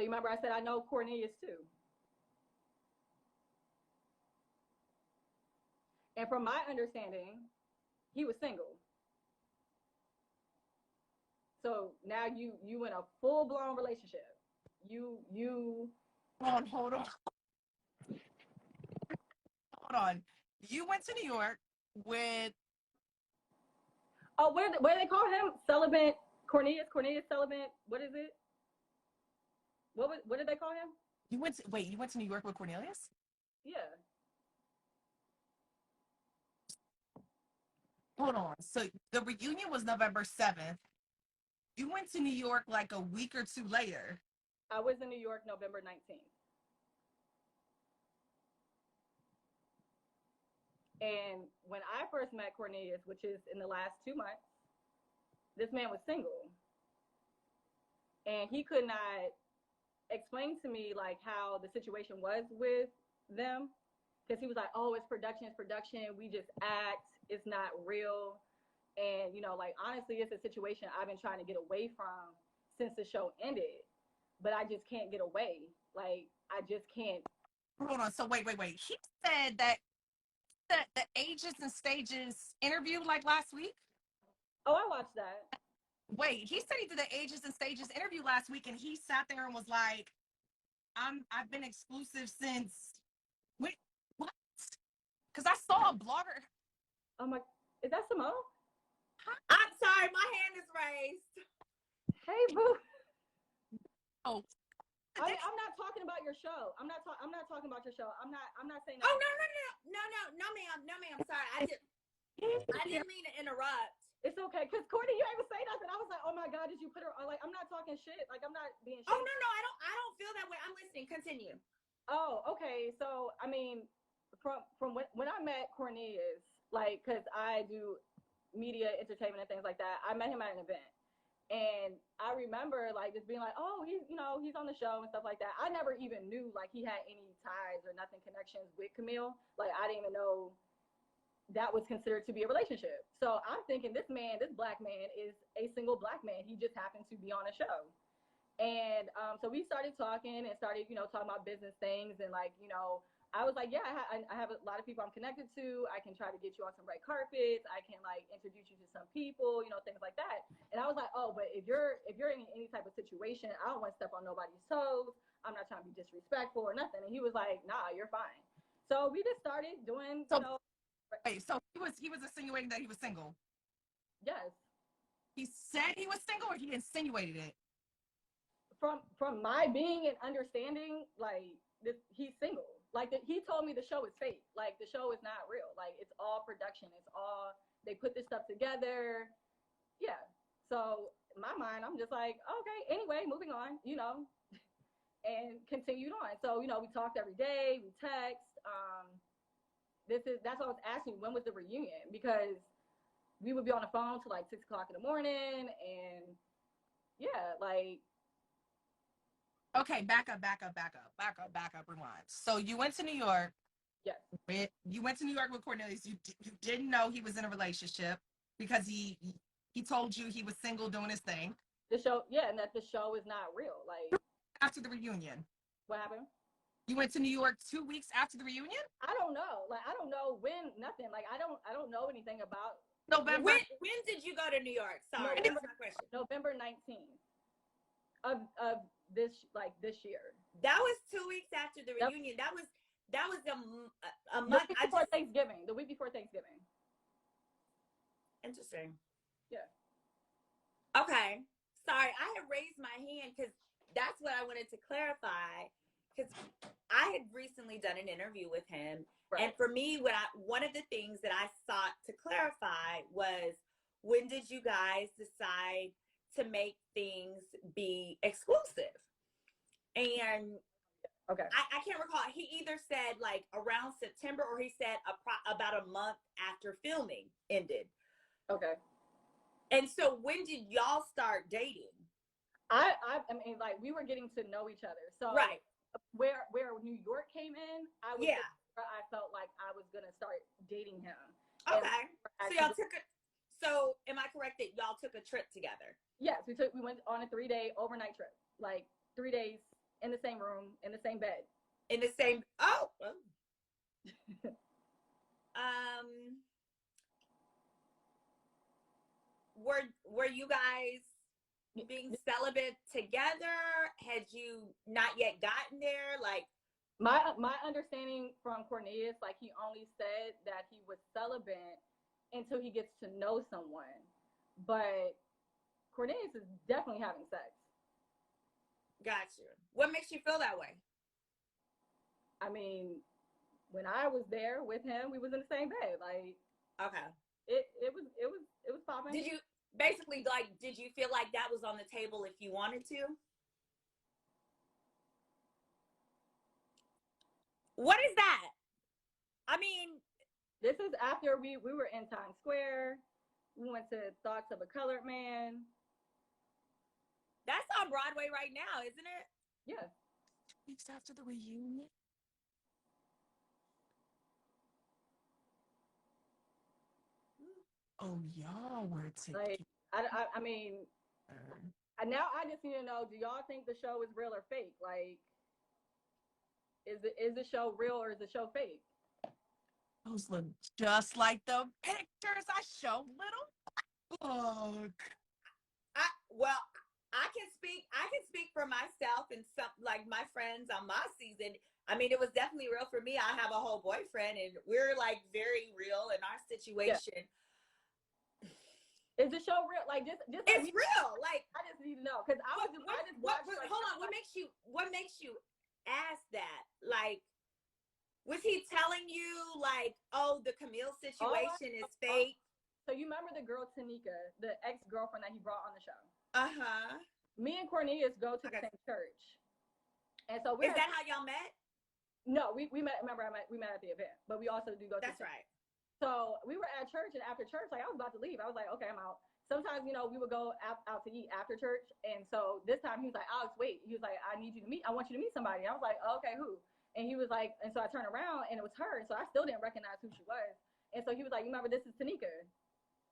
So you remember I said I know Cornelius too. And from my understanding, he was single. So now you in a full blown relationship. You Hold on. Hold on. You went to New York with where they call him celibate Cornelius celibate. What is it? What did they call him? you went to New York with Cornelius? Yeah. Hold on. So the reunion was November 7th. You went to New York like a week or two later. I was in New York November 19th. And when I first met Cornelius, which is in the last 2 months, this man was single. And he could not explain to me like how the situation was with them. Because he was like, oh, it's production, we just act, it's not real. And, you know, like, honestly, it's a situation I've been trying to get away from since the show ended. But I just can't get away. Like, I just can't. Hold on. So wait. He said that the Ages and Stages interview like last week. Oh, I watched that. Wait, he said he did the Ages and Stages interview last week, and he sat there and was like, I've been exclusive since. Wait, what? Because I saw a blogger. Oh my, is that Simone? I'm sorry, my hand is raised. Hey, boo. Oh, I'm not talking about your show. I'm not talking about your show. I'm not saying that. Oh no, ma'am. Sorry, I didn't mean to interrupt. It's okay, because Courtney, you ain't even say nothing. I was like, oh my God, did you put her on? Like, I'm not talking shit. Like, I'm not being shit. Oh no, I don't feel that way. I'm listening. Continue. Oh, okay. So I mean, from when I met Cornelius, like, because I do media, entertainment, and things like that, I met him at an event. And I remember like just being like, oh, he's on the show and stuff like that. I never even knew like he had any ties or nothing connections with Kamil. Like I didn't even know that was considered to be a relationship. So I'm thinking this black man is a single black man. He just happened to be on a show. And so we started talking and started, talking about business things. And like, I was like, yeah, I have a lot of people I'm connected to. I can try to get you on some red carpets. I can like introduce you to some people, things like that. And I was like, oh, but if you're in any type of situation, I don't want to step on nobody's toes. I'm not trying to be disrespectful or nothing. And he was like, nah, you're fine. So we just started doing, Wait, so he was insinuating that he was single. Yes. He said he was single, or he insinuated it? From my being and understanding, like he's single. Like he told me the show is fake. Like the show is not real. Like it's all production. It's all they put this stuff together. Yeah. So in my mind, I'm just like, okay. Anyway, moving on. And continued on. So we talked every day. We text. That's what I was asking. When was the reunion? Because we would be on the phone till like 6 o'clock in the morning, and yeah, like. Okay, back up, rewind. So you went to New York. Yes. You went to New York with Cornelius. You didn't know he was in a relationship because he told you he was single doing his thing. The show, yeah, and that the show is not real. Like after the reunion. What happened? You went to New York 2 weeks after the reunion? I don't know. Like I don't know when, nothing. Like I don't know anything about November. When did you go to New York? Sorry, November, that's my question. November 19th of this year. That was 2 weeks after the reunion. That was a month. The week before Thanksgiving. The week before Thanksgiving. Interesting. Yeah. Okay. Sorry, I had raised my hand because that's what I wanted to clarify. Because I had recently done an interview with him, right. And for me, one of the things that I sought to clarify was, when did you guys decide to make things be exclusive? And okay, I can't recall. He either said like around September, or he said about a month after filming ended. Okay. And so when did y'all start dating? I mean, like we were getting to know each other. So right. Where New York came in, I felt like I was gonna start dating him. Okay. So y'all took a. So am I correct that y'all took a trip together? Yes, we went on a 3-day overnight trip, like 3 days in the same room, in the same bed. In the same, were you guys being celibate together? Had you not yet gotten there? Like, my understanding from Cornelius, like, he only said that he was celibate until he gets to know someone. But Cornelius is definitely having sex. Gotcha. What makes you feel that way? I mean, when I was there with him, we was in the same bed. Like, okay, it was popping. Did you basically, like, did you feel like that was on the table if you wanted to? What is that? I mean, this is after we were in Times Square. We went to Thoughts of a Colored Man. That's on Broadway right now, isn't it? Yeah. 2 weeks after the reunion. Oh, y'all were together. Like, I mean, now I just need to know, do y'all think the show is real or fake? Like, is the show real or is the show fake? Those look just like the pictures I showed little book. I can speak for myself and some, like, my friends on my season. I mean, it was definitely real for me. I have a whole boyfriend and we're like very real in our situation. Yeah. Is the show real? Like, just it's real. Like, I just need to know, because I just watched. Hold on. What makes you ask that? Like, was he telling you, like, oh, the Kamil situation is fake? So you remember the girl Tanika, the ex-girlfriend that he brought on the show? Uh-huh. Me and Cornelius go to the same church, and so is that how y'all met? No, we met. Remember, we met at the event, but we also do go. That's right. So we were at church, and after church, like, I was about to leave. I was like, okay, I'm out. Sometimes, we would go out to eat after church, and so this time he was like, Alex, wait. He was like, I want you to meet somebody. I was like, oh, okay, who? And he was like, and so I turned around, and it was her. So I still didn't recognize who she was. And so he was like, remember, this is Tanika.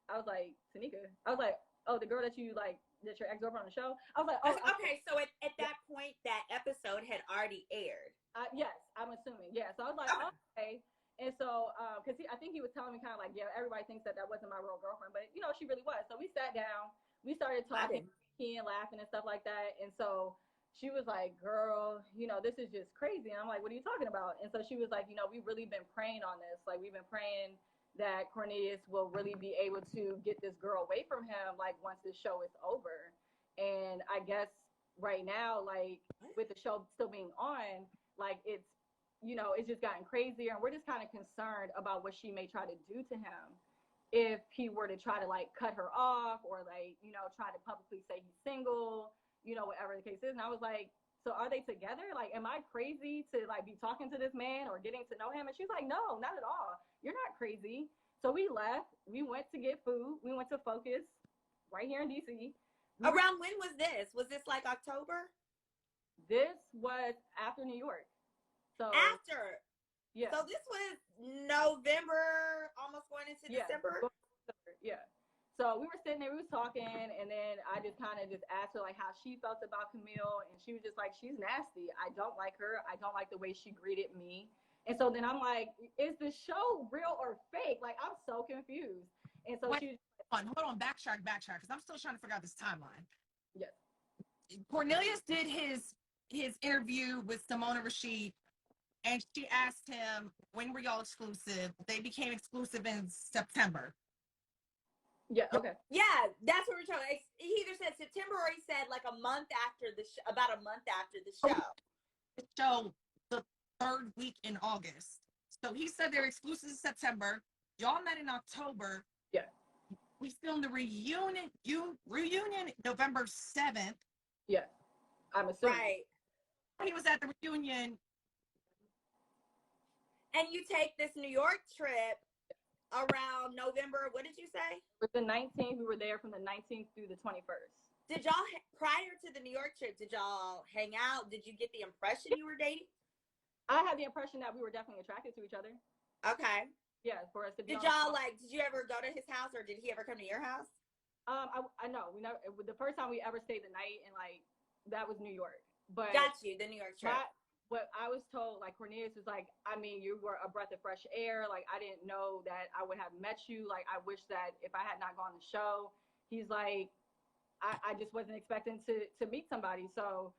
I was like, Tanika? I was like, oh, the girl that you like, that's your ex-girlfriend on the show? I was like, oh. Okay, so at that point, that episode had already aired. Yes, I'm assuming. Yeah, so I was like, okay. And so, because I think he was telling me kind of like, yeah, everybody thinks that wasn't my real girlfriend, but, she really was. So we sat down, we started talking, and laughing and stuff like that. And so she was like, girl, this is just crazy. And I'm like, what are you talking about? And so she was like, we've really been praying on this. Like, we've been praying that Cornelius will really be able to get this girl away from him, like, once this show is over. And I guess right now, like, with the show still being on, like, it's just gotten crazier, and we're just kind of concerned about what she may try to do to him if he were to try to, like, cut her off, or, like, try to publicly say he's single, whatever the case is. And I was like, so are they together? Like, am I crazy to, like, be talking to this man or getting to know him? And she's like, no, not at all. You're not crazy. So we left. We went to get food. We went to Focus right here in DC. Around when was this? Was this like October? This was after New York. So after. Yeah. So this was November, almost going into December? Yeah. So we were sitting there, we was talking, and then I just kind of just asked her, like, how she felt about Kamil, and she was just like, she's nasty. I don't like her. I don't like the way she greeted me. And so then I'm like, is the show real or fake? Like, I'm so confused. And so hold on, backtrack, because I'm still trying to figure out this timeline. Yes. Cornelius did his interview with Simona Rashid, and she asked him, when were y'all exclusive? They became exclusive in September. Yeah, okay. Yeah, that's what we're talking. He either said September or he said like a month after about a month after the show. The show, the third week in August. So he said they're exclusive in September. Y'all met in October. Yeah. We filmed the reunion November 7th. Yeah, I'm assuming. Right. He was at the reunion. And you take this New York trip around November, what did you say? With the 19th, we were there from the 19th through the 21st. Did y'all, prior to the New York trip, did y'all hang out? Did you get the impression you were dating? I had the impression that we were definitely attracted to each other. Okay. Yeah, for us to be Did y'all, like, did you ever go to his house, or did he ever come to your house? I know. We never, the first time we ever stayed the night, and, like, that was New York. But got you, the New York trip. What I was told, like Cornelius was like, I mean, you were a breath of fresh air. Like I didn't know that I would have met you. Like I wish that if I had not gone to the show, he's like, I just wasn't expecting to meet somebody. So,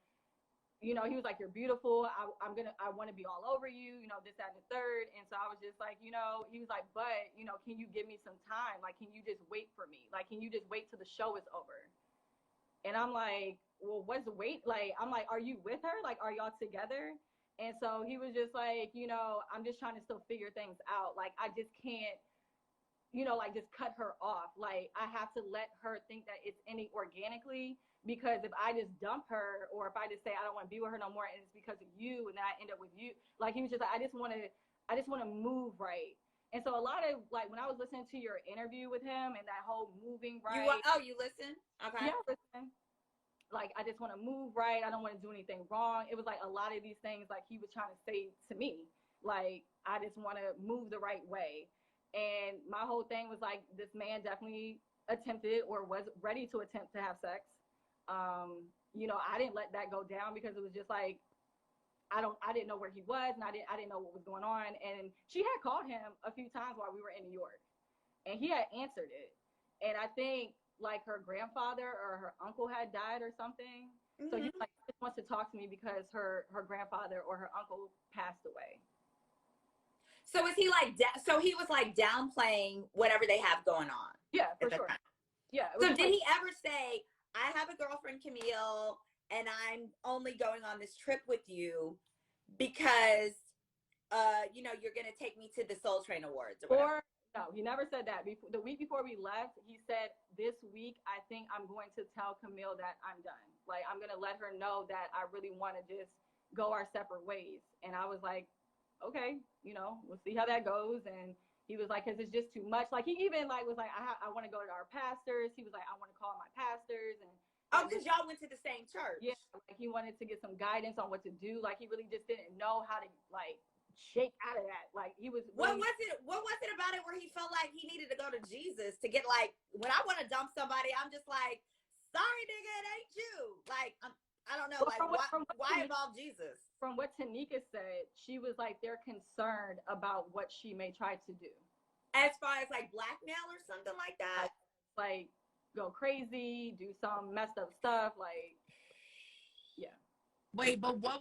you know, he was like, you're beautiful. I want to be all over you, you know, this, that, and the third. And so I was just like, you know, he was like, but, you know, can you give me some time? Like, can you just wait for me? Like, can you just wait till the show is over? And I'm like, well, what's the wait? Like, I'm like, are you with her? Like, are y'all together? And so he was just like, you know, I'm just trying to still figure things out. Like, I just can't, you know, like just cut her off. Like I have to let her think that it's ending organically, because if I just dump her, or if I just say I don't want to be with her no more and it's because of you, and then I end up with you, like he was just like, I just want to move right. And so a lot of, like, when I was listening to your interview with him and that whole moving right. You listen? Okay. Yeah, listen. Like, I just want to move right. I don't want to do anything wrong. It was like a lot of these things, like he was trying to say to me, like, I just want to move the right way. And my whole thing was like, this man definitely attempted or was ready to attempt to have sex. You know, I didn't let that go down because it was just like, I didn't know where he was, and I didn't know what was going on. And she had called him a few times while we were in New York, and he had answered it. And I think like her grandfather or her uncle had died or something. Mm-hmm. So he like just wants to talk to me because her grandfather or her uncle passed away. So is he like, so he was like downplaying whatever they have going on? Yeah, for sure. Yeah. So did he ever say, I have a girlfriend, Kamil, and I'm only going on this trip with you because, you know, you're going to take me to the Soul Train Awards or no, he never said that. The week before we left, he said, this week, I think I'm going to tell Kamil that I'm done. Like, I'm going to let her know that I really want to just go our separate ways. And I was like, okay, you know, we'll see how that goes. And he was like, because it's just too much. Like, he even like was like, I want to go to our pastors. He was like, I want to call my pastors. And oh, because y'all went to the same church. Yeah, like he wanted to get some guidance on what to do. Like he really just didn't know how to like shake out of that. Like he was really, what was it about it where he felt like he needed to go to Jesus to get, like, when I want to dump somebody, I'm just like, sorry nigga, it ain't you. Like I don't know, like why involve Jesus? From what Tanika said, she was like, they're concerned about what she may try to do. As far as like blackmail or something like that? Like go crazy, do some messed up stuff, like, yeah. Wait, but what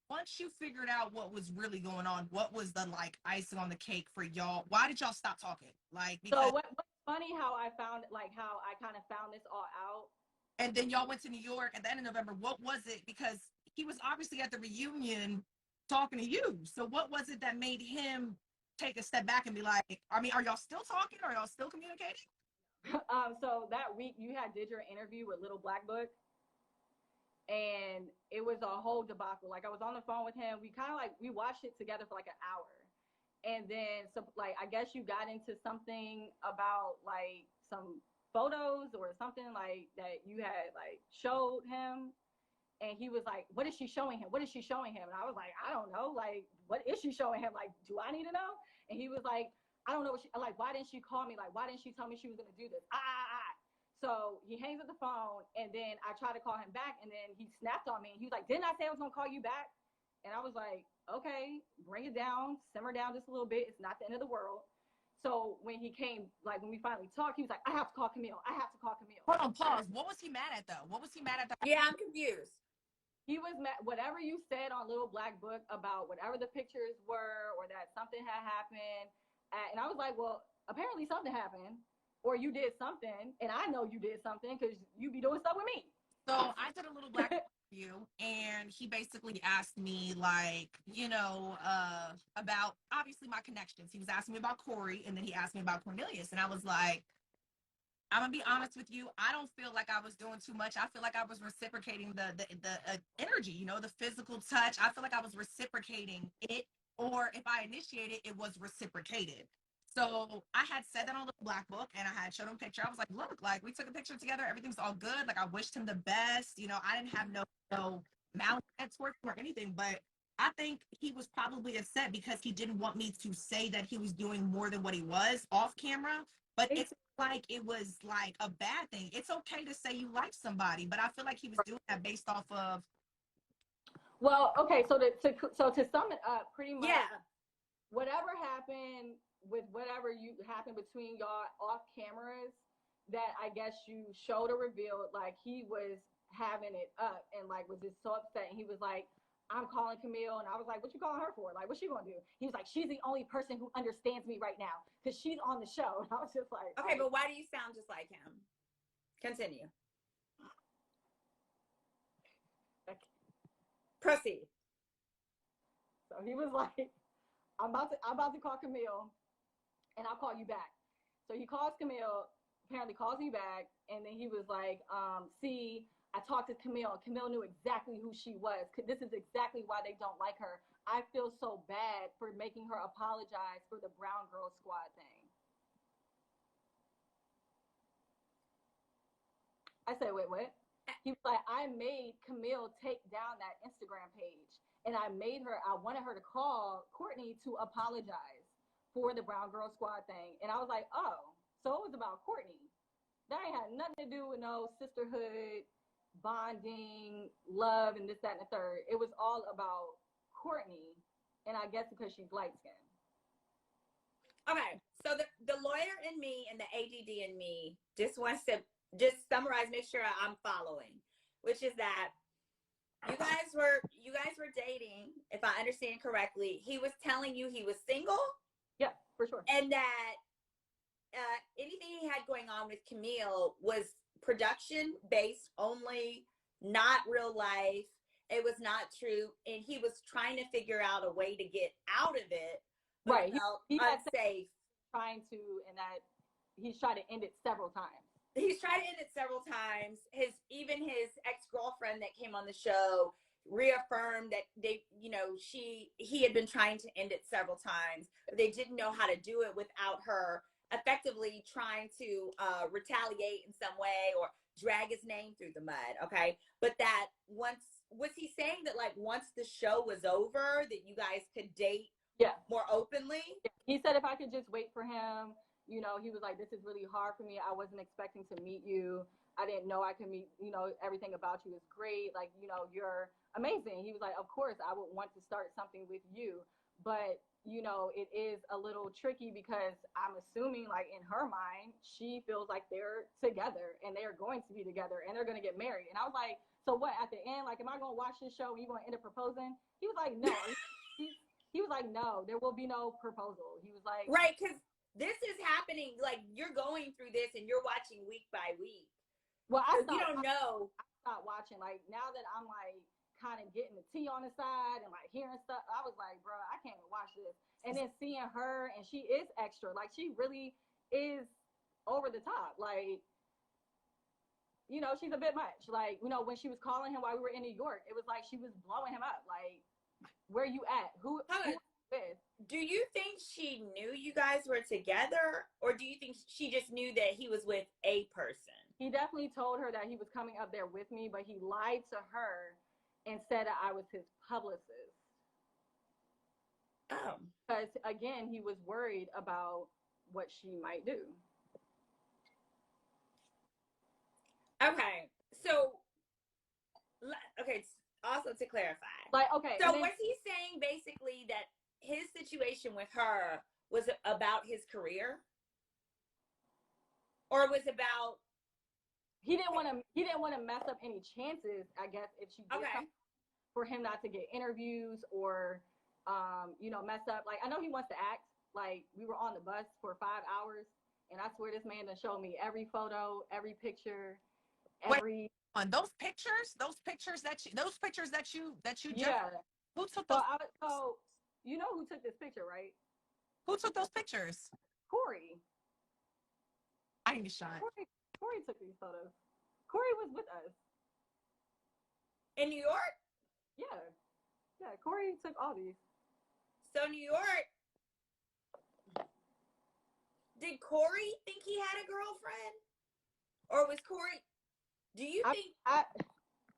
once you figured out what was really going on, what was the like icing on the cake for y'all? Why did y'all stop talking? Like, because so what's funny how I found this all out. And then y'all went to New York at the end of November. What was it? Because he was obviously at the reunion talking to you. So what was it that made him take a step back and be like, I mean, are y'all still talking? Are y'all still communicating? So that week you did your interview with Little Black Book, and it was a whole debacle. Like I was on the phone with him. We kind of like, we watched it together for like an hour. And then so like, I guess you got into something about like some photos or something like that you had like showed him. And he was like, what is she showing him? What is she showing him? And I was like, I don't know. Like, what is she showing him? Like, do I need to know? And he was like, I don't know what she, like, why didn't she call me? Like, why didn't she tell me she was going to do this? So he hangs up the phone, and then I try to call him back, and then he snapped on me. And he was like, didn't I say I was going to call you back? And I was like, okay, bring it down, simmer down just a little bit. It's not the end of the world. So when he came, like when we finally talked, he was like, I have to call Kamil. I have to call Kamil. Hold on, pause. What was he mad at though? What was he mad at? Yeah, I'm confused. He was mad, whatever you said on Little Black Book about whatever the pictures were, or that something had happened. And I was like, well, apparently something happened, or you did something, and I know you did something because you be doing stuff with me. So I did a Little Black Book interview, and he basically asked me, like, you know, about obviously my connections. He was asking me about Corey, and then he asked me about Cornelius, and I was like, I'm gonna be honest with you. I don't feel like I was doing too much. I feel like I was reciprocating the energy, you know, the physical touch. I feel like I was reciprocating it, or if I initiated, it was reciprocated. So I had said that on the Black Book, and I had showed him a picture. I was like, look, like we took a picture together. Everything's all good. Like I wished him the best. You know, I didn't have no malice towards him or anything, but I think he was probably upset because he didn't want me to say that he was doing more than what he was off camera. But it's like it was like a bad thing. It's okay to say you like somebody, but I feel like he was doing that based off of. Well, okay, so to sum it up, pretty much, Yeah. whatever happened with whatever you happened between y'all off cameras, that I guess you showed or revealed, like he was having it up and like was just so upset. And he was like, I'm calling Kamil. And I was like, what you calling her for? Like, what's she gonna do? He was like, she's the only person who understands me right now because she's on the show. And I was just like, okay, but why do you sound just like him? Continue. Proceed. So he was like, I'm about to call Kamil, and I'll call you back. So he calls Kamil, apparently calls me back, and then he was like, see, I talked to Kamil. Kamil knew exactly who she was. This is exactly why they don't like her. I feel so bad for making her apologize for the Brown Girl Squad thing. I said, wait, what? He was like, I made Kamil take down that Instagram page. And I wanted her to call Courtney to apologize for the Brown Girl Squad thing. And I was like, oh, so it was about Courtney. That ain't had nothing to do with no sisterhood, bonding, love, and this, that, and the third. It was all about Courtney. And I guess because she's light skinned. Okay, so the lawyer in me and the ADD in me just wants to just summarize, make sure I'm following, which is that you guys were dating, if I understand correctly. He was telling you he was single. Yeah, for sure. And that anything he had going on with Kamil was production based only, not real life. It was not true, and he was trying to figure out a way to get out of it. Right, he unsafe. Trying to, and that he's tried to end it several times. He's tried to end it several times. Even his ex-girlfriend that came on the show reaffirmed that he had been trying to end it several times, but they didn't know how to do it without her effectively trying to retaliate in some way or drag his name through the mud. Okay, but that was he saying that like once the show was over that you guys could date more openly? He said if I could just wait for him. He was like, this is really hard for me. I wasn't expecting to meet you. I didn't know I could meet, everything about you is great. Like, you're amazing. He was like, of course, I would want to start something with you. But, it is a little tricky because I'm assuming, like, in her mind, she feels like they're together and they're going to be together and they're going to get married. And I was like, so what, at the end, like, am I going to watch this show and you're going to end up proposing? He was like, no. He was like, no, there will be no proposal. He was like, right, because this is happening, like you're going through this and you're watching week by week. Well, you don't know. I stopped watching. Like now that I'm like kind of getting the tea on the side and like hearing stuff, I was like, bro, I can't even watch this. And then seeing her, and she is extra. Like she really is over the top. Like, she's a bit much. Like, when she was calling him while we were in New York, it was like she was blowing him up. Like, where you at? Who with? Do you think she knew you guys were together, or do you think she just knew that he was with a person? He definitely told her that he was coming up there with me, but he lied to her and said that I was his publicist. Oh. Because, again, he was worried about what she might do. Okay. So, also to clarify. Like, okay. So was he saying basically that his situation with her was about his career, or it was about he didn't want to mess up any chances, I guess, if she did something for him not to get interviews or mess up. Like, I know he wants to act. Like, we were on the bus for 5 hours, and I swear this man done showed me every photo, every picture, every. On those pictures that you yeah. Who took those? So you know who took this picture, right? Who took those pictures? Corey. I ain't shot. Corey took these photos. Corey was with us. In New York? Yeah. Yeah, Corey took all these. So New York, did Corey think he had a girlfriend? Or was Corey, do you think?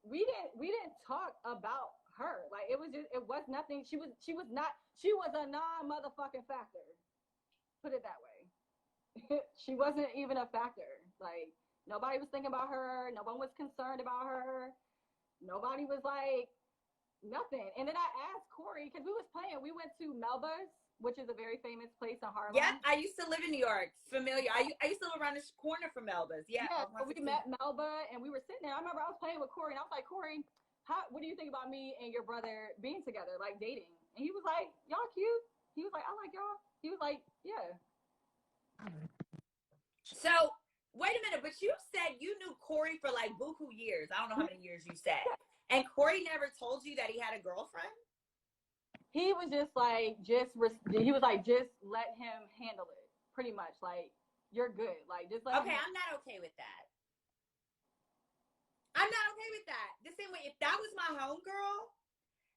We didn't talk about her. Like, it was nothing. She was a non-motherfucking factor. Put it that way. she wasn't even a factor. Like, nobody was thinking about her. No one was concerned about her. Nobody was like, nothing. And then I asked Corey, because we was playing, we went to Melba's, which is a very famous place in Harlem. Yeah, I used to live in New York. Familiar. I used to live around the corner from Melba's. Yeah. So we met Melba, and we were sitting there. I remember I was playing with Corey, and I was like, Corey, what do you think about me and your brother being together, like dating? And he was like, y'all cute. He was like, I like y'all. He was like, yeah. So wait a minute, but you said you knew Corey for like buku years. I don't know how many years you said. And Corey never told you that he had a girlfriend? He was just like, he was like, just let him handle it. Pretty much. Like, you're good. Like, just let him. Okay, I'm not okay with that. I'm not okay with that. The same way, if that was my homegirl,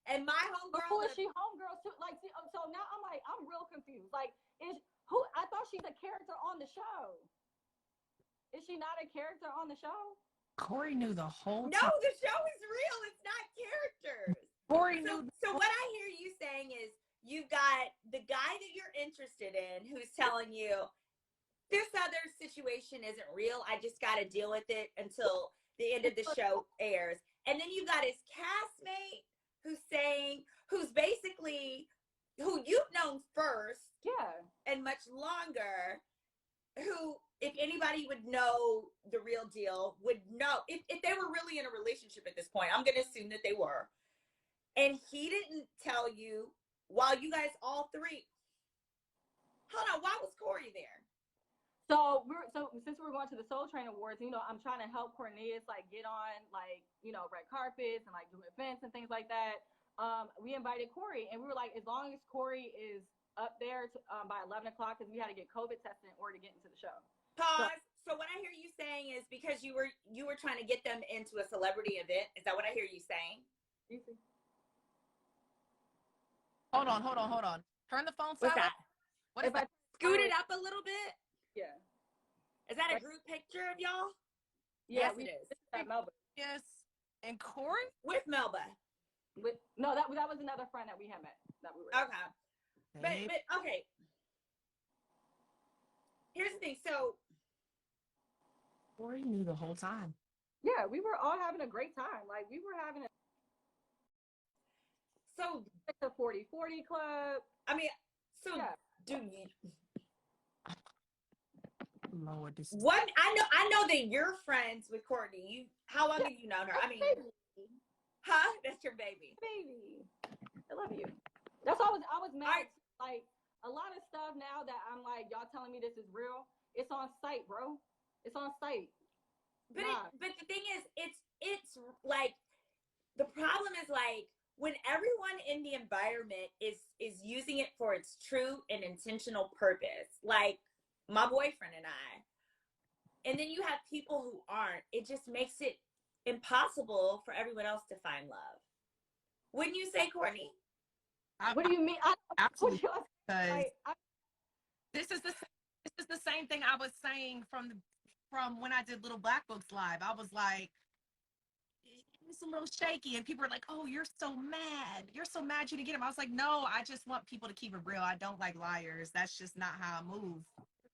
and my homegirl. Who is she homegirl too? Like, so now I'm like, I'm real confused. Like, I thought she's a character on the show. Is she not a character on the show? Corey knew the whole time. No, the show is real. It's not characters. Corey knew. So what I hear you saying is you've got the guy that you're interested in who's telling you this other situation isn't real. I just got to deal with it until the end of the show airs. And then you got his castmate who's basically who you've known first. Yeah. And much longer, who, if anybody would know the real deal, would know if they were really in a relationship at this point. I'm going to assume that they were. And he didn't tell you while you guys all three. Hold on, why was Corey there? So since we're going to the Soul Train Awards, I'm trying to help Cornelius like get on like, red carpets and like do events and things like that. We invited Corey, and we were like, as long as Corey is up there by 11 o'clock, because we had to get COVID tested in order to get into the show. Pause. So what I hear you saying is because you were trying to get them into a celebrity event. Is that what I hear you saying? Easy. Hold on. Turn the phone silent. What's that? What is that? Scoot it up a little bit. Yeah. Is that a group picture of y'all? Yeah, yes, it is. At Melba. Yes. And Corey? With Melba. No, that was another friend that we had met. That we were. Okay. But okay. Here's the thing. So Corey knew the whole time. Yeah, we were all having a great time. Like, we were having the 40/40 club. I mean, so yeah. Do you? Lord, this. What I know that you're friends with Courtney. How long have you known her? I mean, huh? That's your baby. Baby, I love you. That's why I was mad. Like, a lot of stuff now that I'm like, y'all telling me this is real. It's on site, bro. It's on site. But but the thing is, it's like the problem is like when everyone in the environment is using it for its true and intentional purpose, like my boyfriend and I, and then you have people who aren't. It just makes it impossible for everyone else to find love. Wouldn't you say, Courtney? What do you mean? Absolutely. This is the same thing I was saying from when I did Little Black Books Live. I was like, it's a little shaky, and people are like, "Oh, you're so mad. You're so mad you didn't get him." I was like, "No, I just want people to keep it real. I don't like liars. That's just not how I move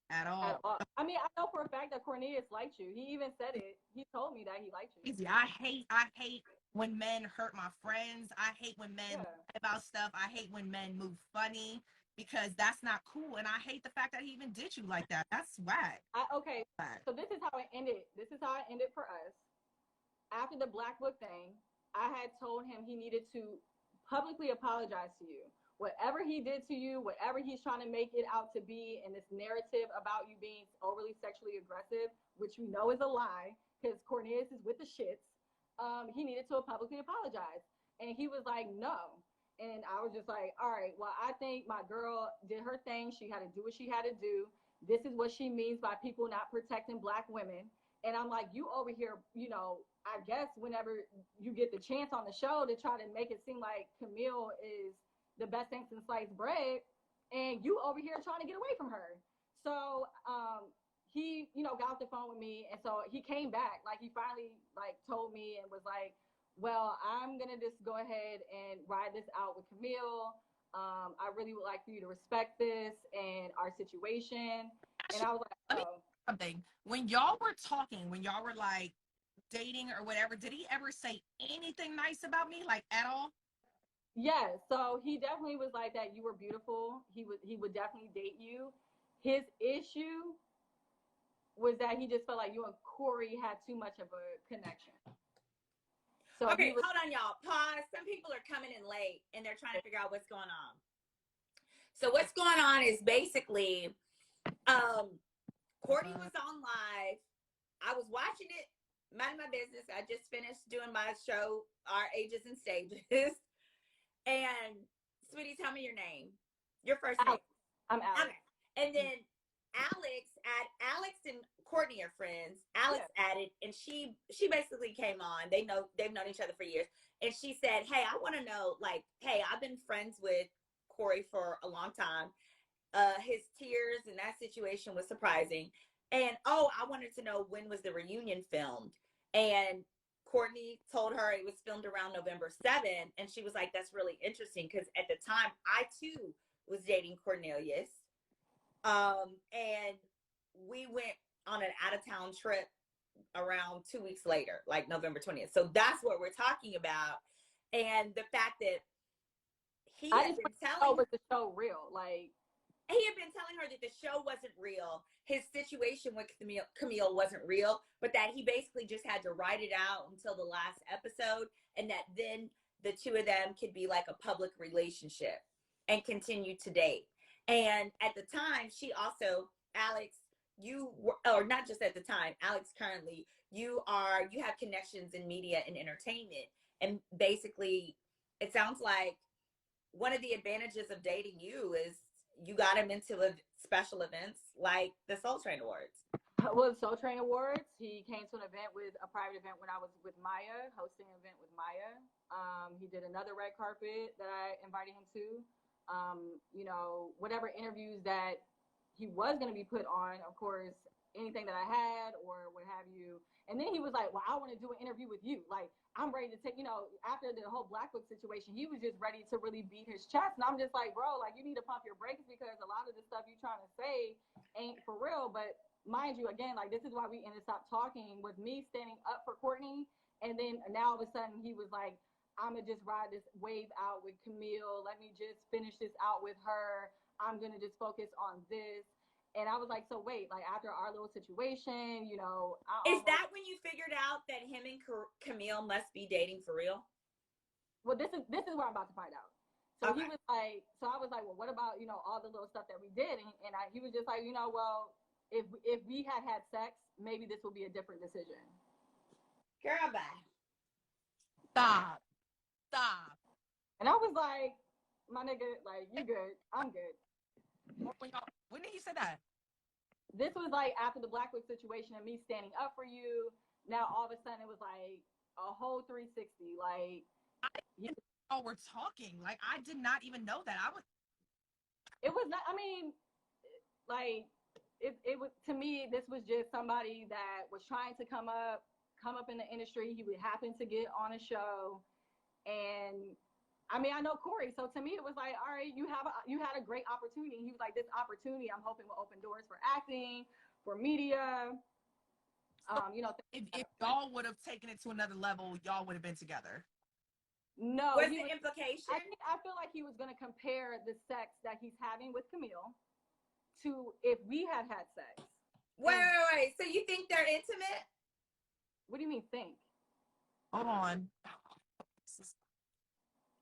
at all." I mean, I know for a fact that Cornelius liked you. He even said it. He told me that he liked you. Easy. I hate when men hurt my friends. I hate when men lie about stuff. I hate when men move funny, because that's not cool. And I hate the fact that he even did you like that. That's whack. Okay, so this is how it ended. This is how it ended for us. After the Black Book thing, I had told him he needed to publicly apologize to you. Whatever he did to you, whatever he's trying to make it out to be in this narrative about you being overly sexually aggressive, which you know is a lie, because Cornelius is with the shits, he needed to publicly apologize. And he was like, no. And I was just like, all right, well, I think my girl did her thing. She had to do what she had to do. This is what she means by people not protecting Black women. And I'm like, you over here, I guess whenever you get the chance on the show to try to make it seem like Kamil is the best thing since sliced bread, and you over here trying to get away from her. So he, got off the phone with me, and so he came back. Like, he finally told me and was like, well, I'm gonna just go ahead and ride this out with Kamil. I really would like for you to respect this and our situation. And I was like, let me oh. something. When y'all were talking, when y'all were like dating or whatever, did he ever say anything nice about me, like at all? Yes. So he definitely was like that. You were beautiful. He would definitely date you. His issue was that he just felt like you and Corey had too much of a connection. So okay, hold on, y'all. Pause. Some people are coming in late and they're trying to figure out what's going on. So what's going on is basically, Courtney was on live. I was watching it, minding my business. I just finished doing my show, Our Ages and Stages. And sweetie, tell me your name. Your first name. I'm Alex. Okay. And then Alex and Courtney are friends. Alex added, and she basically came on. They've known each other for years. And she said, hey, I want to know, like, hey, I've been friends with Corey for a long time. His tears in that situation was surprising. And I wanted to know, when was the reunion filmed? And Courtney told her it was filmed around November 7th. And she was like, that's really interesting, because at the time I too was dating Cornelius. And we went on an out-of-town trip around 2 weeks later, like November 20th. So that's what we're talking about. And the fact that he had been telling her, was the show real? Like, he had been telling her that the show wasn't real. His situation with Kamil wasn't real, but that he basically just had to write it out until the last episode, and that then the two of them could be like a public relationship and continue to date. And at the time, she also, Alex, you were, or not just at the time, Alex, currently, you have connections in media and entertainment. And basically, it sounds like one of the advantages of dating you is you got him into special events like the Soul Train Awards. Well, Soul Train Awards, he came to an event, a private event when I was with Maya, hosting an event with Maya. He did another red carpet that I invited him to. Whatever interviews that he was going to be put on, of course, anything that I had or what have you. And then he was like, well, I want to do an interview with you. Like, I'm ready to take, after the whole Black Book situation, he was just ready to really beat his chest. And I'm just like, bro, like, you need to pump your brakes, because a lot of the stuff you're trying to say ain't for real. But mind you, again, like, this is why we ended up talking, with me standing up for Courtney. And then now all of a sudden he was like, I'm going to just ride this wave out with Kamil. Let me just finish this out with her. I'm going to just focus on this. And I was like, so wait, like, after our little situation, is that when you figured out that him and Kamil must be dating for real? Well, this is what I'm about to find out. So okay. He was like, so I was like, well, what about, all the little stuff that we did? And he was just like, well, if we had sex, maybe this will be a different decision. Girl, bye. Stop. And I was like, my nigga, like, you good. I'm good. When did he say that? This was like after the Black Book situation and me standing up for you. Now all of a sudden it was like a whole 360. Like, we're talking. Like, I did not even know that. It was not. I mean, like, it was, to me, this was just somebody that was trying to come up in the industry. He would happen to get on a show, and I mean, I know Corey, so to me it was like, all right, you had a great opportunity. He was like, this opportunity, I'm hoping will open doors for acting, for media. If y'all would have taken it to another level, y'all would have been together. No. What's the implication? I feel like he was going to compare the sex that he's having with Kamil to if we had sex. Wait. So you think they're intimate? What do you mean think? Hold on.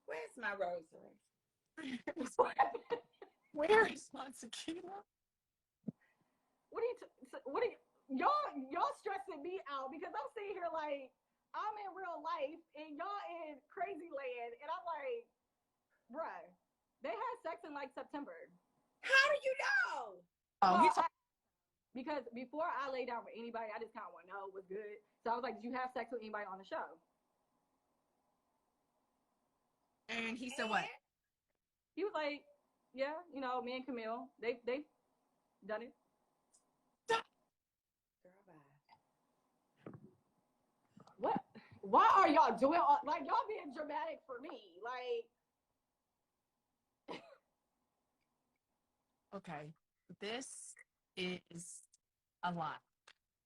Where's my rosary? Where is my tequila? What are y'all stressing me out, because I'm sitting here like, I'm in real life and y'all in crazy land, and I'm like, bruh, they had sex in like September. How do you know? Because before I lay down with anybody, I just kind of want to know what's good. So I was like, did you have sex with anybody on the show? And he said what? He was like, yeah, me and Kamil, they done it. Girl, bye. What? Why are y'all doing like, y'all being dramatic for me? Like, okay, this is a lot.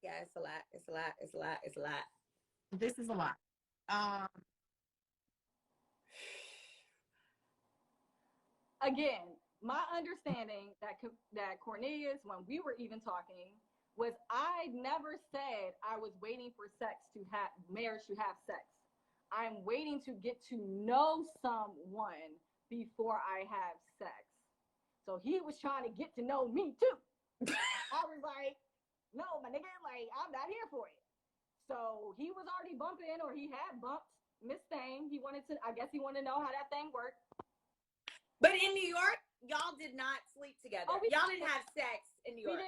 Yeah, it's a lot. It's a lot. It's a lot. It's a lot. This is a lot. Again, my understanding that Cornelius, when we were even talking, was I never said I was waiting for marriage to have sex. I'm waiting to get to know someone before I have sex. So he was trying to get to know me too. I was like, no, my nigga, like, I'm not here for it. So he was already bumping, or he had bumped Miss Thing. I guess he wanted to know how that thing worked. But in New York, y'all did not sleep together. Y'all didn't have sex in New York.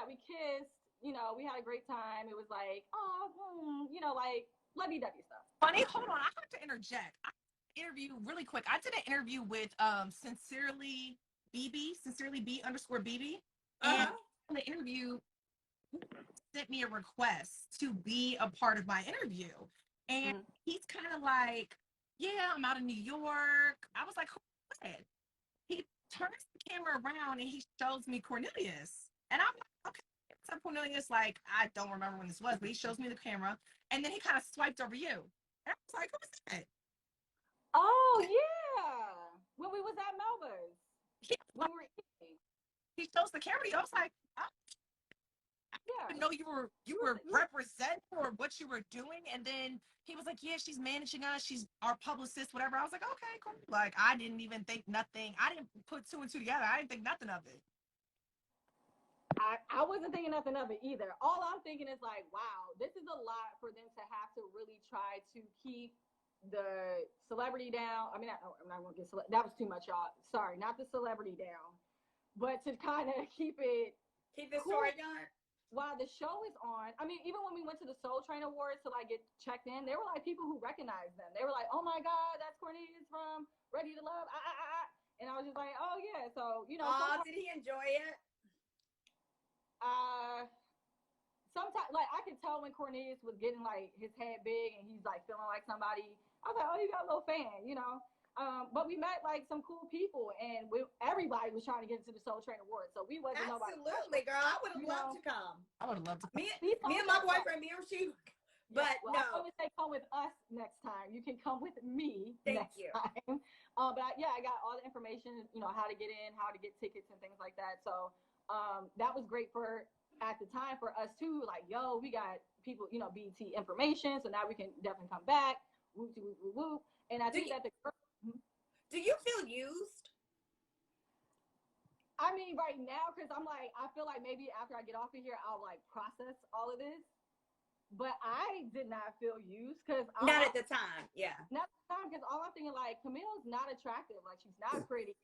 We kissed. You know, we had a great time. It was like, like lovey-dovey stuff. Funny, hold on. I have to interject. Interview really quick. I did an interview with Sincerely B_BB. And in the interview, sent me a request to be a part of my interview. And he's kind of like, yeah, I'm out in New York. I was like, who is it? He turns the camera around and he shows me Cornelius. And I'm like, okay, what's up, Cornelius? Like, I don't remember when this was, but he shows me the camera. And then he kind of swiped over you. And I was like, who was that? Oh, yeah. When we was at Melba's. Yeah. When we were eating. He shows the camera. I was like, oh. I didn't know you were representing or what you were doing. And then he was like, yeah, she's managing us. She's our publicist, whatever. I was like, okay, cool. Like, I didn't even think nothing. I didn't put two and two together. I didn't think nothing of it. I wasn't thinking nothing of it either. All I'm thinking is like, wow, this is a lot for them to have to really try to keep the celebrity down. I mean, I'm not going to get that was too much, y'all. Sorry, not the celebrity down, but to kind of keep the story going while the show is on. I mean, even when we went to the Soul Train Awards to like get checked in, there were like people who recognized them. They were like, "Oh my God, that's Cornelius from Ready to Love." And I was just like, "Oh yeah." So did he enjoy it? Sometimes, like, I could tell when Cornelius was getting like his head big and he's like feeling like somebody. I was like, "Oh, you got a little fan," But we met like some cool people, and everybody was trying to get into the Soul Train Awards, so we wasn't nobody. Absolutely, girl. I would have loved to come. I would have loved to come. Me and my boyfriend, me or she. But no. I always say come with us next time. You can come with me next time. I got all the information, how to get in, how to get tickets and things like that. So that was great at the time for us too. Like, yo, we got people, BET information, so now we can definitely come back. Whoop, whoop, whoop, whoop. And I think that do you feel used? I mean, right now, because I'm like, I feel like maybe after I get off of here, I'll like process all of this. But I did not feel used because not at the time, not at the time, because all I'm thinking, like, Camille's not attractive, like she's not pretty.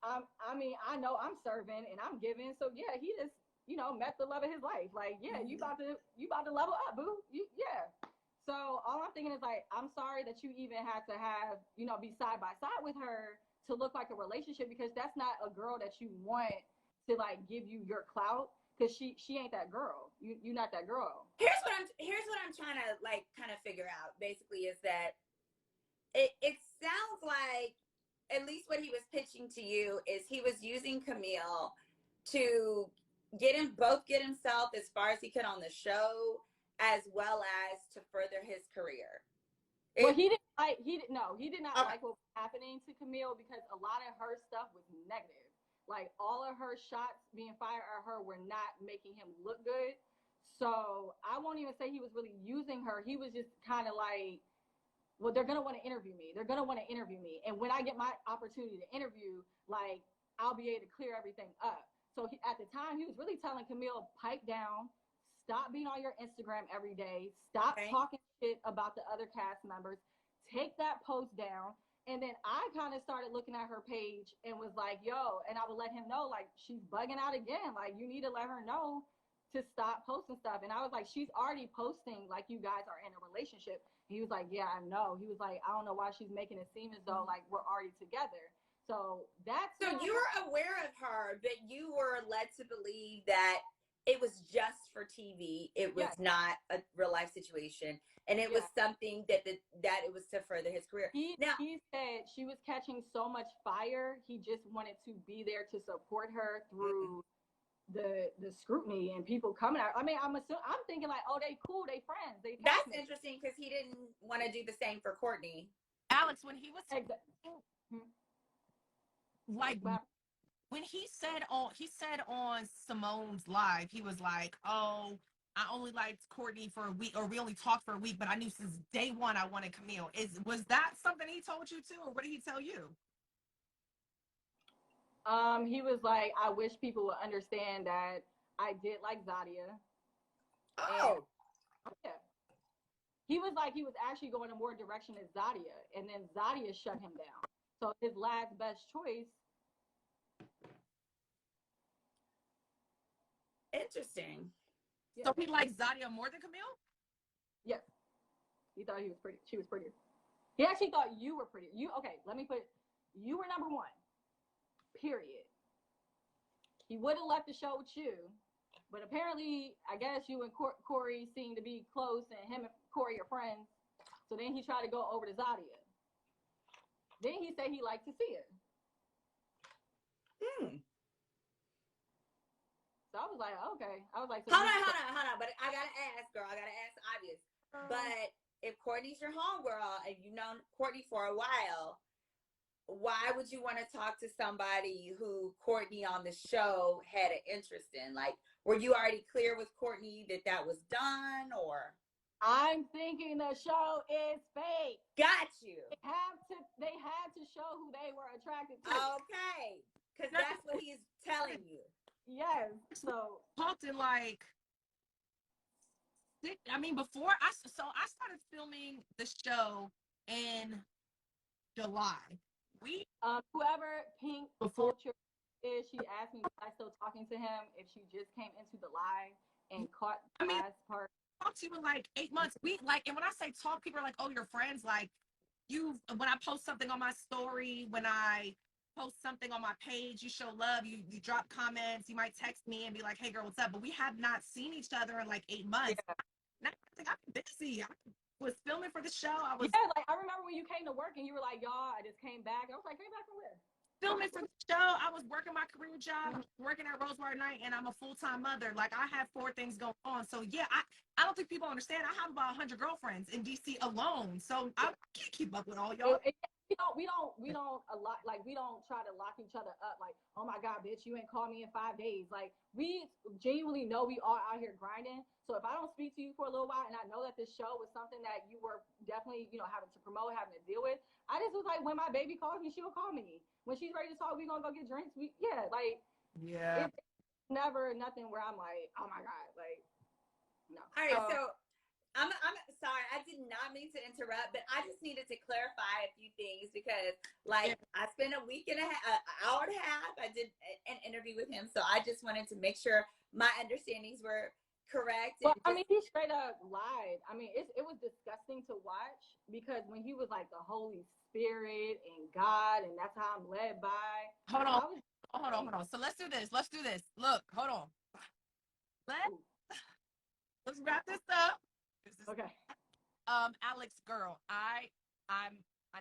I mean, I know I'm serving and I'm giving, so yeah, he just met the love of his life. Like, yeah, you about to level up, boo. So all I'm thinking is like, I'm sorry that you even had to have be side by side with her to look like a relationship, because that's not a girl that you want to like give you your clout. Because she ain't that girl. You're not that girl. Here's what I'm trying to like kind of figure out. Basically, is that it sounds like at least what he was pitching to you is he was using Kamil to get himself as far as he could on the show, as well as to further his career. Well, he did not like what was happening to Kamil, because a lot of her stuff was negative. Like, all of her shots being fired at her were not making him look good. So I won't even say he was really using her. He was just kind of like, well, they're going to want to interview me. And when I get my opportunity to interview, like, I'll be able to clear everything up. So at the time, he was really telling Kamil, pipe down, stop being on your Instagram every day, stop talking shit about the other cast members, take that post down. And then I kind of started looking at her page and was like, yo, and I would let him know, like, she's bugging out again. Like, you need to let her know to stop posting stuff. And I was like, she's already posting like you guys are in a relationship. He was like, yeah, I know. He was like, I don't know why she's making it seem as though like we're already together. So you were aware of her, but you were led to believe that it was just for TV. It was not a real life situation. And it was something that it was to further his career. He said she was catching so much fire. He just wanted to be there to support her through the scrutiny and people coming out. I mean, I'm thinking like, oh, they cool, they friends, they. That's interesting because he didn't want to do the same for Courtney. Alex, when he was like, when he said on Simone's live, he was like, oh, I only liked Courtney for a week, or we only talked for a week, but I knew since day one I wanted Kamil. Was that something he told you too, or what did he tell you? He was like, I wish people would understand that I did like Zadia. Oh. And, yeah. He was like, he was actually going in more direction than Zadia, and then Zadia shut him down. So his last best choice. Interesting. Yeah. So he liked Zadia more than Kamil? Yes. He thought he was pretty. She was prettier. He actually thought you were pretty. Let me put it. You were number one. Period. He would have left the show with you, but apparently, I guess you and Corey seem to be close, and him and Corey are friends. So then he tried to go over to Zadia. Then he said he liked to see it. So I was like, okay. I was like, so hold on. But I gotta ask, girl. I gotta ask obvious. But if Courtney's your homegirl and you've known Courtney for a while, why would you want to talk to somebody who Courtney on the show had an interest in? Like, were you already clear with Courtney that was done, or? I'm thinking the show is fake. Got you. They had to show who they were attracted to. Okay, because that's what he's telling you. Yes. So talked in like, I mean, before I started filming the show in July. Whoever Pink Culture is, she asked me was I still talking to him if she just came into the live and caught the last part. Talked to you in like 8 months. And when I say talk, people are like, oh, you're friends. Like when I post something on my story, when I post something on my page, you show love, you drop comments, you might text me and be like, hey girl, what's up? But we have not seen each other in like 8 months. Yeah. Now I think I'm busy. I was filming for the show. I remember when you came to work and you were like, y'all, I just came back. I was like, came back from where? Filming for the show. I was working my career job, working at Rosewater Night, and I'm a full-time mother. Like, I have 4 things going on. So yeah, I don't think people understand. I have about 100 girlfriends in DC alone. So I can't keep up with all y'all. We don't try to lock each other up. Like, oh my God, bitch, you ain't called me in 5 days. Like, we genuinely know we are out here grinding. So if I don't speak to you for a little while, and I know that this show was something that you were definitely, having to promote, having to deal with, I just was like, when my baby calls me, she'll call me. When she's ready to talk, we gonna go get drinks. It's never nothing where I'm like, oh my God, like, no. All right, so I'm sorry, I did not mean to interrupt, but I just needed to clarify a few things because, like, I spent a week and an hour and a half. I did an interview with him, so I just wanted to make sure my understandings were correct. Well, I mean, he straight up lied. I mean, it was disgusting to watch because when he was like the Holy Spirit and God, and that's how I'm led by. Hold on. So let's do this. Look, hold on. Let's wrap this up. Okay. Alex, girl, I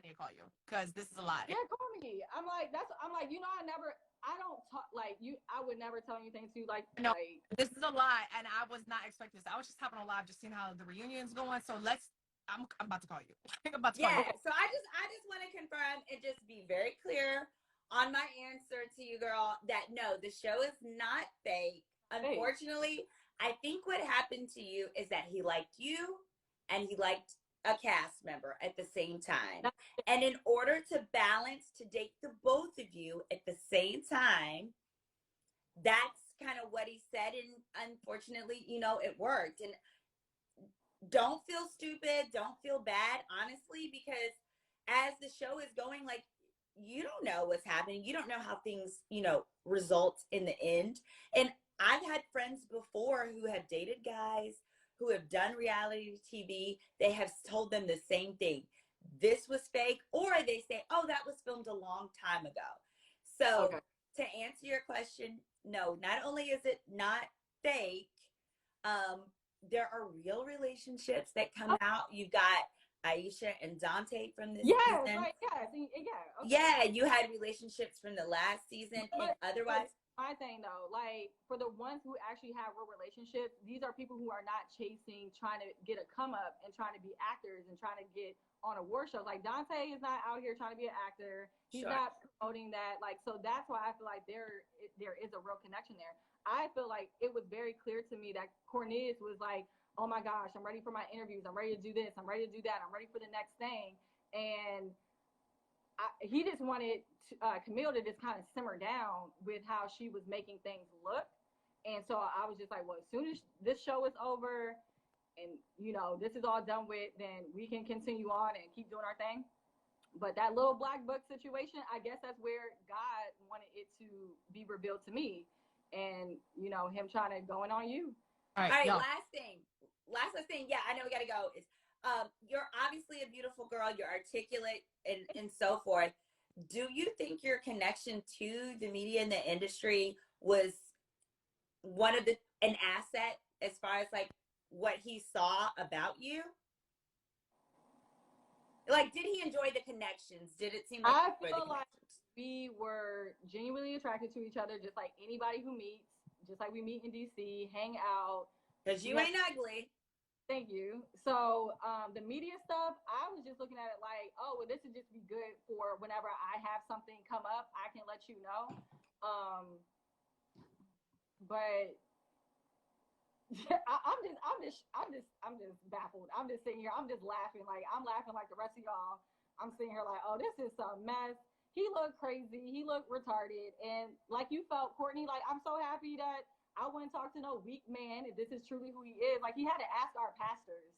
need to call you because this is a lie. Yeah, call me. I don't talk like you. I would never tell anything to you like. No, this is a lie, and I was not expecting this. I was just hopping on live, just seeing how the reunion's going. So I'm about to call you. I'm about to call you. So I just want to confirm and just be very clear on my answer to you, girl. That no, the show is not fake. Unfortunately, I think what happened to you is that he liked you, and he liked a cast member at the same time. And in order to balance, to date the both of you at the same time, that's kind of what he said. And unfortunately, it worked. And don't feel stupid. Don't feel bad, honestly, because as the show is going, like, you don't know what's happening. You don't know how things, result in the end. And I've had friends before who have dated guys who have done reality TV. They have told them the same thing. This was fake, or they say, oh, that was filmed a long time ago. So to answer your question, no, not only is it not fake, there are real relationships that come out. You've got Aisha and Dante from this season. Yeah, you had relationships from the last season, and otherwise. my thing though. Like for the ones who actually have real relationships, these are people who are not chasing, trying to get a come up and trying to be actors and trying to get on award shows. Like Dante is not out here trying to be an actor. He's not promoting that. Like, so that's why I feel like there is a real connection there. I feel like it was very clear to me that Cornelius was like, oh my gosh, I'm ready for my interviews. I'm ready to do this. I'm ready to do that. I'm ready for the next thing. And he just wanted Kamil to just kind of simmer down with how she was making things look. And so I was just like, well, as soon as this show is over and, you know, this is all done with, then we can continue on and keep doing our thing. But that little black book situation, I guess that's where God wanted it to be revealed to me. And, you know, him trying to going on you. All right, last thing. Yeah, I know we got to go. You're obviously a beautiful girl. You're articulate and so forth. Do you think your connection to the media and the industry was an asset as far as like what he saw about you? Like, did he enjoy the connections? Did it seem like I feel like we were genuinely attracted to each other, just like anybody who meets, just like we meet in DC, hang out. Because you ain't ugly. Thank you. So the media stuff, I was just looking at it like, oh, well, this would just be good for whenever I have something come up, I can let you know. But I'm just baffled. I'm just sitting here. I'm just laughing. Like I'm laughing like the rest of y'all. I'm sitting here like, oh, this is a mess. He looked crazy. He looked retarded. And like you felt, Courtney, like I'm so happy that I wouldn't talk to no weak man if this is truly who he is. Like he had to ask our pastors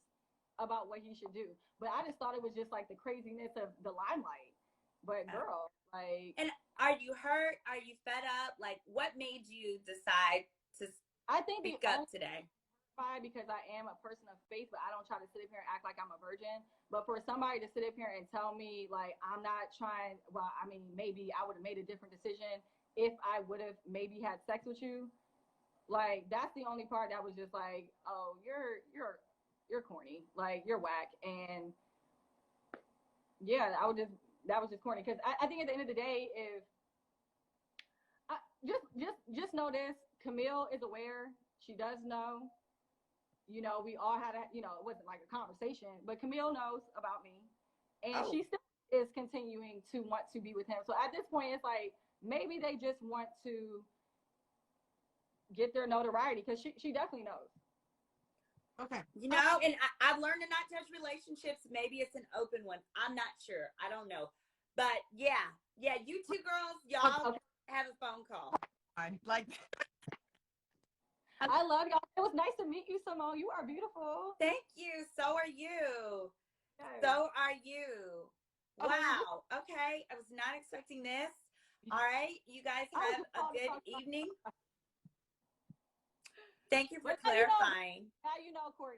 about what he should do. But I just thought it was just like the craziness of the limelight. But girl, like. And are you hurt? Are you fed up? Like what made you decide to speak up today? Because I am a person of faith, but I don't try to sit up here and act like I'm a virgin. But for somebody to sit up here and tell me like I'm not trying, well, I mean, maybe I would have made a different decision if I would have maybe had sex with you. Like that's the only part that was just like, oh, you're corny, like you're whack, and yeah, that was just corny because I think at the end of the day, if I just know this, Kamil is aware, she does know, you know, we all had it wasn't like a conversation, but Kamil knows about me, and she still is continuing to want to be with him. So at this point, it's like maybe they just want to get their notoriety because she definitely knows. Okay. You know, and I've learned to not touch relationships. Maybe it's an open one. I'm not sure. I don't know. But yeah, you two girls, y'all have a phone call. I love y'all. It was nice to meet you, Simone. You are beautiful. Thank you. So are you. Yes. So are you. Wow. Okay. I was not expecting this. All right. You guys have a good evening. Thank you for clarifying. Now you know, Courtney.